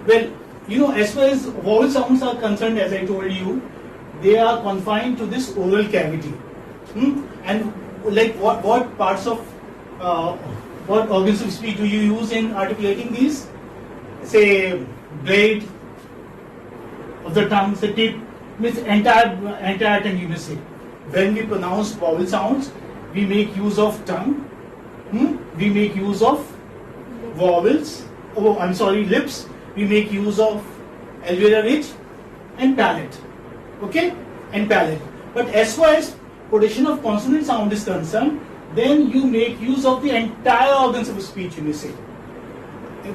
Well, as far as vowel sounds are concerned, as I told you, they are confined to this oral cavity. And like what parts of what organs of speech do you use in articulating these? Say blade of the tongue, say tip, means entire tongue you may say. When we pronounce vowel sounds, we make use of tongue. We make use of vowels. Lips. We make use of alveolar ridge and palate. Okay, and palate. But as far as production of consonant sound is concerned, then you make use of the entire organs of speech, you may say.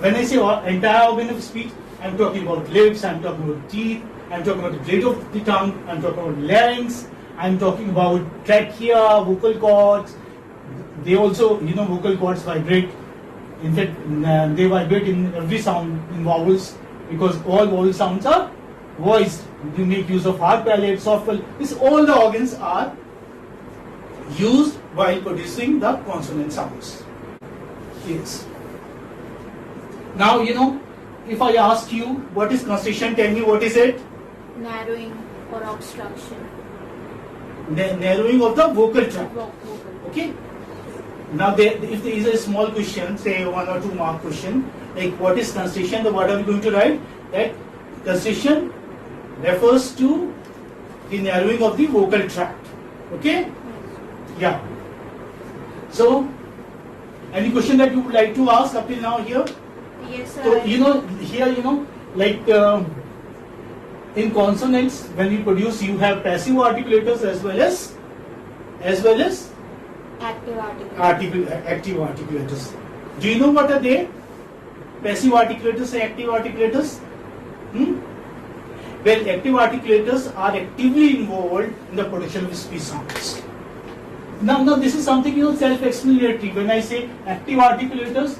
When I say entire organ of speech, I am talking about lips, I am talking about teeth, I am talking about the blade of the tongue, I am talking about larynx, I am talking about trachea, vocal cords. They also, vocal cords vibrate. In fact, they vibrate in every sound in vowels, because all vowel sounds are voiced. You make use of hard palate, soft palate. All the organs are used while producing the consonant sounds. Yes. Now, if I ask you what is constriction, tell me what is it? Narrowing or obstruction. Narrowing of the vocal tract. Vocal. Okay. Now, if there is a small question, say 1 or 2 mark question, like what is constriction, then what are we going to write? That constriction refers to the narrowing of the vocal tract. Okay? Yeah. So, any question that you would like to ask up till now here? Yes, sir. So, here, like in consonants, when we produce, you have passive articulators as well as active articulation. active articulators. Do you know what are they? Passive articulators and active articulators? Well, active articulators are actively involved in the production of speech sounds. Now this is something self-explanatory. When I say active articulators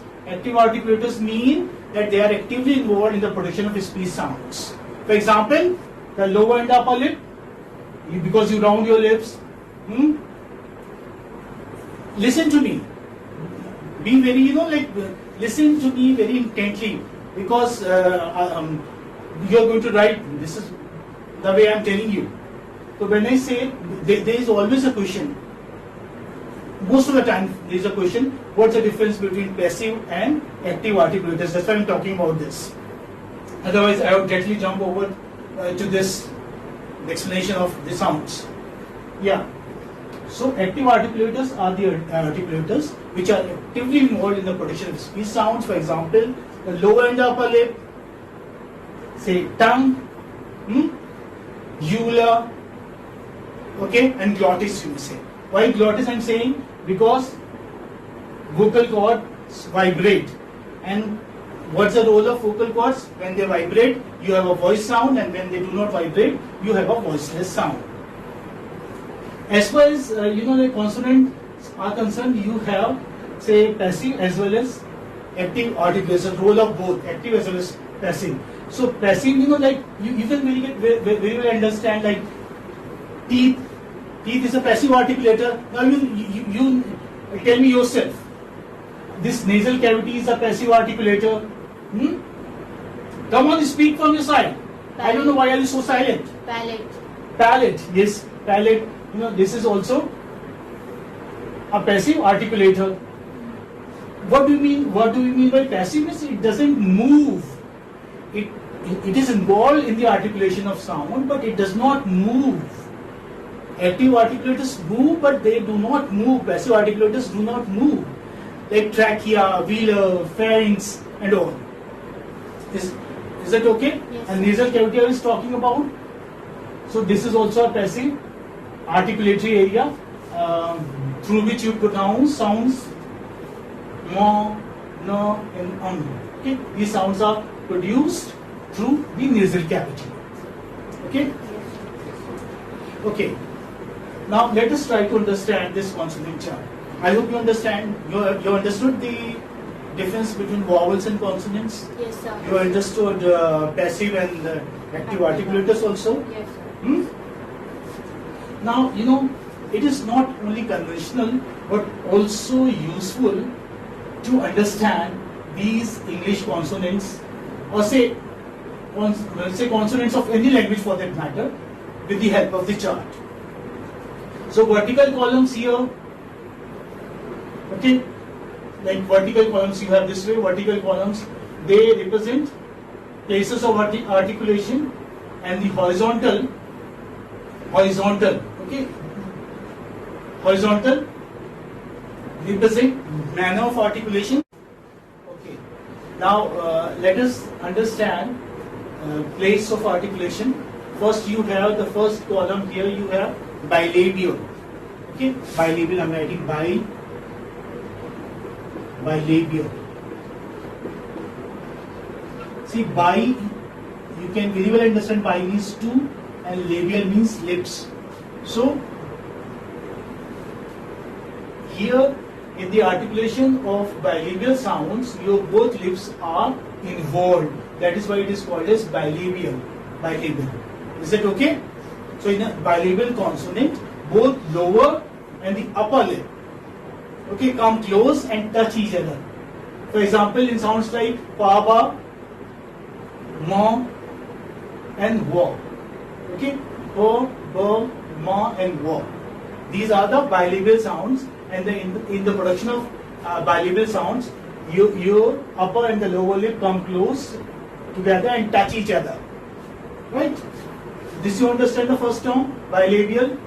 mean that they are actively involved in the production of speech sounds. For example, the lower and upper lip, because you round your lips. Listen to me. Be very, listen to me very intently, because you are going to write. This is the way I am telling you. So when I say, there is always a question. Most of the time there is a question, what's the difference between passive and active articulators? That's why I am talking about this. Otherwise I would directly jump over to this explanation of the sounds. Yeah. So active articulators are the articulators which are actively involved in the production of speech sounds. For example, the lower and the upper lip, say tongue, uvula, okay, and glottis, you may say. Why glottis I am saying? Because vocal cords vibrate. And what's the role of vocal cords? When they vibrate, you have a voice sound, and when they do not vibrate, you have a voiceless sound. As far as the consonants are concerned, you have, say, passive as well as active articulators. The role of both, active as well as passive. So passive, you can very well understand, like teeth. Teeth is a passive articulator. Now you tell me yourself. This nasal cavity is a passive articulator. Come on, speak from your side. Palate. I don't know why are you so silent. Palate, yes, palate. This is also a passive articulator. What do you mean? What do we mean by passiveness? It doesn't move. It is involved in the articulation of sound, but it does not move. Active articulators move, but they do not move. Passive articulators do not move, like trachea, velar, pharynx, and all. Is that okay? Yes. And nasal cavity I was talking about. So this is also a passive articulatory area through which you pronounce sounds mo, no, and Okay, these sounds are produced through the nasal cavity. Okay. Okay. Now let us try to understand this consonant chart. I hope you understand. You understood the difference between vowels and consonants. Yes, sir. You understood passive and active articulators also. Yes, sir. Now, it is not only conventional but also useful to understand these English consonants, or say let's say consonants of any language for that matter, with the help of the chart. So vertical columns here, okay, like vertical columns you have this way, vertical columns, they represent places of articulation, and the horizontal, okay, horizontal represent manner of articulation. Okay, now let us understand place of articulation. First you have the first column here, you have bilabial. Okay, bilabial, I am writing bilabial. See, bi, you can very well understand bi means two and labial means lips. So here in the articulation of bilabial sounds, your both lips are involved. That is why it is called as bilabial. Bilabial. Is that okay? So in a bilabial consonant, both lower and the upper lip, okay, come close and touch each other. For example, in sounds like pa, ba, ma, and wa. Okay, pa, ba, ma, and wa. These are the bilabial sounds, and in the production of bilabial sounds, your upper and the lower lip come close together and touch each other. Right? This you understand the first term, bilabial.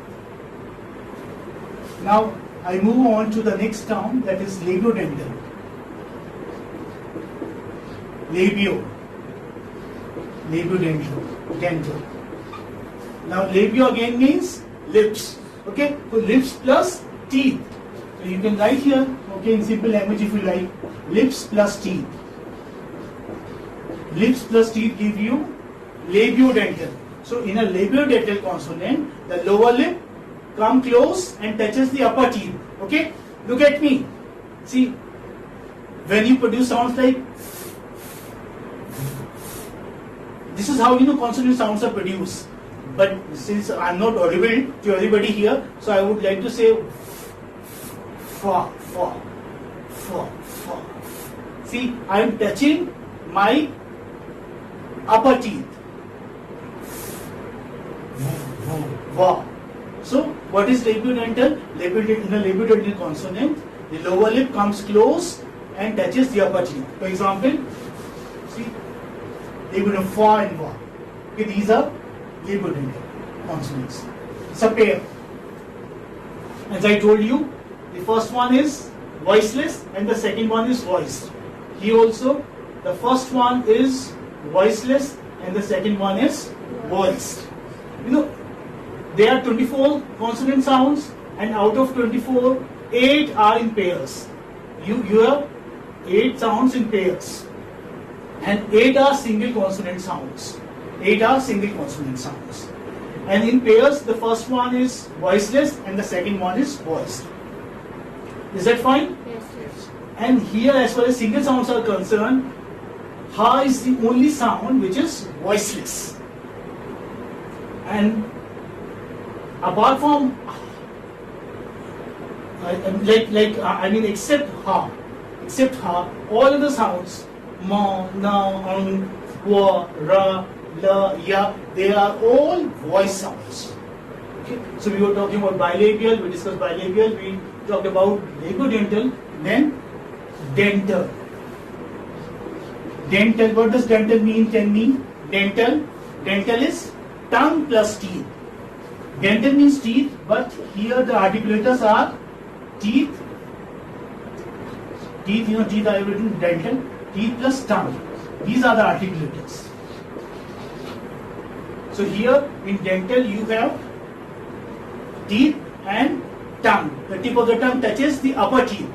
Now I move on to the next term, that is labiodental. Labiodental. Now labio again means lips. Okay, so lips plus teeth. So you can write here, okay, in simple language if you like, lips plus teeth. Lips plus teeth give you labiodental. So in a labiodental consonant, the lower lip come close and touches the upper teeth. Okay, look at me. See, when you produce sounds like, this is how consonant sounds are produced. But since I am not audible to everybody here, so I would like to say fa, fa, fa, fa. See, I am touching my upper teeth. Va. So, what is labiodental? In a labiodental consonant, the lower lip comes close and touches the upper teeth. For example, see, labiodental fa and va. Okay, these are labiodental consonants. It's a pair. As I told you, the first one is voiceless and the second one is voiced. Here also, the first one is voiceless and the second one is voiced. There are 24 consonant sounds, and out of 24, 8 are in pairs. You have 8 sounds in pairs, and 8 are single consonant sounds. 8 are single consonant sounds. And in pairs, the first one is voiceless and the second one is voiced. Is that fine? Yes, yes. And here, as far as single sounds are concerned, ha is the only sound which is voiceless. And apart from, except ha, all of the sounds, ma, na, wa, ra, la, ya, they are all voice sounds. Okay? So we were talking about bilabial, we discussed bilabial, we talked about labiodental, then dental. Dental, what does dental mean? Can mean dental. Dental is tongue plus teeth. Dental means teeth, but here the articulators are teeth. Teeth, teeth are written dental. Teeth plus tongue. These are the articulators. So here in dental you have teeth and tongue. The tip of the tongue touches the upper teeth.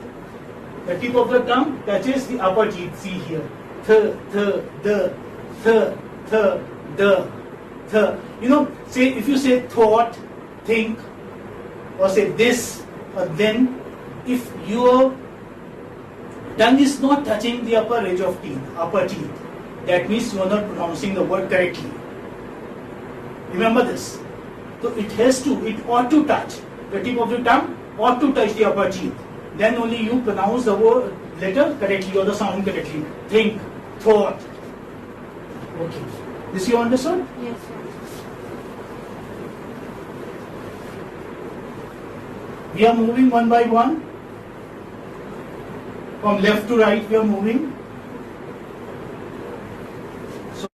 The tip of the tongue touches the upper teeth. See here. Th, the, say if you say thought, think, or say this, or then, if your tongue is not touching the upper edge of teeth, that means you are not pronouncing the word correctly. Remember this. So it ought to touch. The tip of the tongue ought to touch the upper teeth. Then only you pronounce the word letter correctly or the sound correctly. Think, thought. Okay. This you understood? Yes, sir. We are moving one by one. From left to right we are moving.